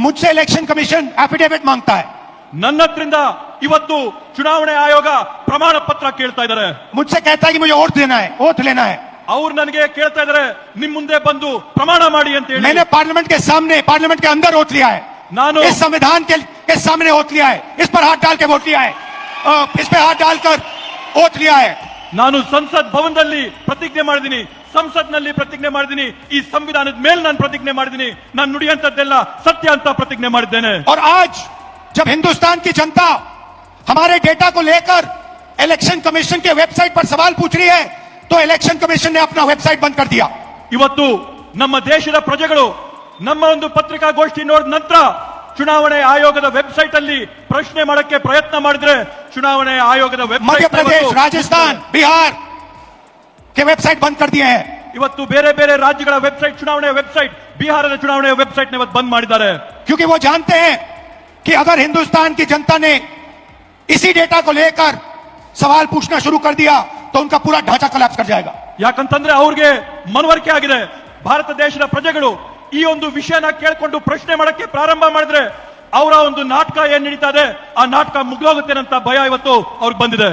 मुझसे election commission affidavit मांगता है, ನನ್ನ ಹತ್ರಿಂದ ಇವತ್ತು ಚುನಾವಣೆ ಆಯೋಗ ಪ್ರಮಾಣ ಪತ್ರ ಕೇಳ್ತಾ ಇದ್ದಾರೆ. मुझसे कहता है कि मुझे ओथ लेना है. ಅವ್ರು ನನಗೆ ಕೇಳ್ತಾ ಇದ್ದಾರೆ, ನಿಮ್ ಮುಂದೆ ಬಂದು ಪ್ರಮಾಣ ಮಾಡಿ ಅಂತ ಹೇಳಿ. मैंने पार्लियामेंट के सामने, पार्लियामेंट के अंदर ओथ लिया है, ನಾನು इस संविधान के सामने ओथ लिया है, इस पर हाथ डाल के वोट लिया है, इस पे हाथ डालकर ओथ लिया है. ನಾನು ಸಂಸತ್ ಭವನದಲ್ಲಿ ಪ್ರತಿಜ್ಞೆ ಮಾಡಿದ್ದೀನಿ, ಸಂಸತ್ನಲ್ಲಿ ಪ್ರತಿಜ್ಞೆ ಮಾಡಿದ್ದೀನಿ, ಈ ಸಂವಿಧಾನದ ಮೇಲೆ ನಾನು ಪ್ರತಿಜ್ಞೆ ಮಾಡಿದ್ದೀನಿ, ನಾನು ನುಡಿಯಂತದ್ದೆಲ್ಲ ಸತ್ಯ ಅಂತ ಪ್ರತಿಜ್ಞೆ ಮಾಡಿದ್ದೇನೆ. और आज जब हिंदुस्तान की जनता हमारे डेटा को लेकर इलेक्शन कमीशन के वेबसाइट पर सवाल पूछ रही है, तो इलेक्शन कमीशन ने अपना वेबसाइट बंद कर दिया. ಇವತ್ತು ನಮ್ಮ ದೇಶದ ಪ್ರಜೆಗಳು ನಮ್ಮ ಒಂದು ಪತ್ರಿಕಾಗೋಷ್ಠಿ ನೋಡಿದ ನಂತರ ಚುನಾವಣೆ ಆಯೋಗದ ವೆಬ್ಸೈಟ್ ಅಲ್ಲಿ ಪ್ರಶ್ನೆ ಮಾಡಕ್ಕೆ ಪ್ರಯತ್ನ ಮಾಡಿದ್ರೆ ಚುನಾವಣೆ ಆಯೋಗದ मध्य प्रदेश, राजस्थान, बिहार के वेबसाइट बंद कर दिए हैं. ಇವತ್ತು ಬೇರೆ ಬೇರೆ ರಾಜ್ಯಗಳ ವೆಬ್ಸೈಟ್, ಚುನಾವಣೆಯ ವೆಬ್ಸೈಟ್, ಬಿಹಾರದ ಚುನಾವಣೆಯ ವೆಬ್ಸೈಟ್ ಇವತ್ತು ಬಂದ್ ಮಾಡಿದ್ದಾರೆ. क्योंकि वो जानते हैं कि अगर हिंदुस्तान की जनता ने इसी डेटा को लेकर सवाल पूछना शुरू कर दिया तो उनका पूरा ढांचा कोलैप्स कर जाएगा. ಯಾಕಂತಂದ್ರೆ ಅವ್ರಿಗೆ ಮನವರಿಕೆ ಆಗಿದೆ, ಭಾರತ ದೇಶದ ಪ್ರಜೆಗಳು ಈ ಒಂದು ವಿಷಯನ ಕೇಳ್ಕೊಂಡು ಪ್ರಶ್ನೆ ಮಾಡಕ್ಕೆ ಪ್ರಾರಂಭ ಮಾಡಿದ್ರೆ ಅವರ ಒಂದು ನಾಟಕ ಏನ್ ನಡೀತಾ ಇದೆ, ಆ ನಾಟಕ ಮುಗಿದೋಗುತ್ತೆ ಅಂತ ಭಯ ಇವತ್ತು ಅವ್ರಿಗೆ ಬಂದಿದೆ.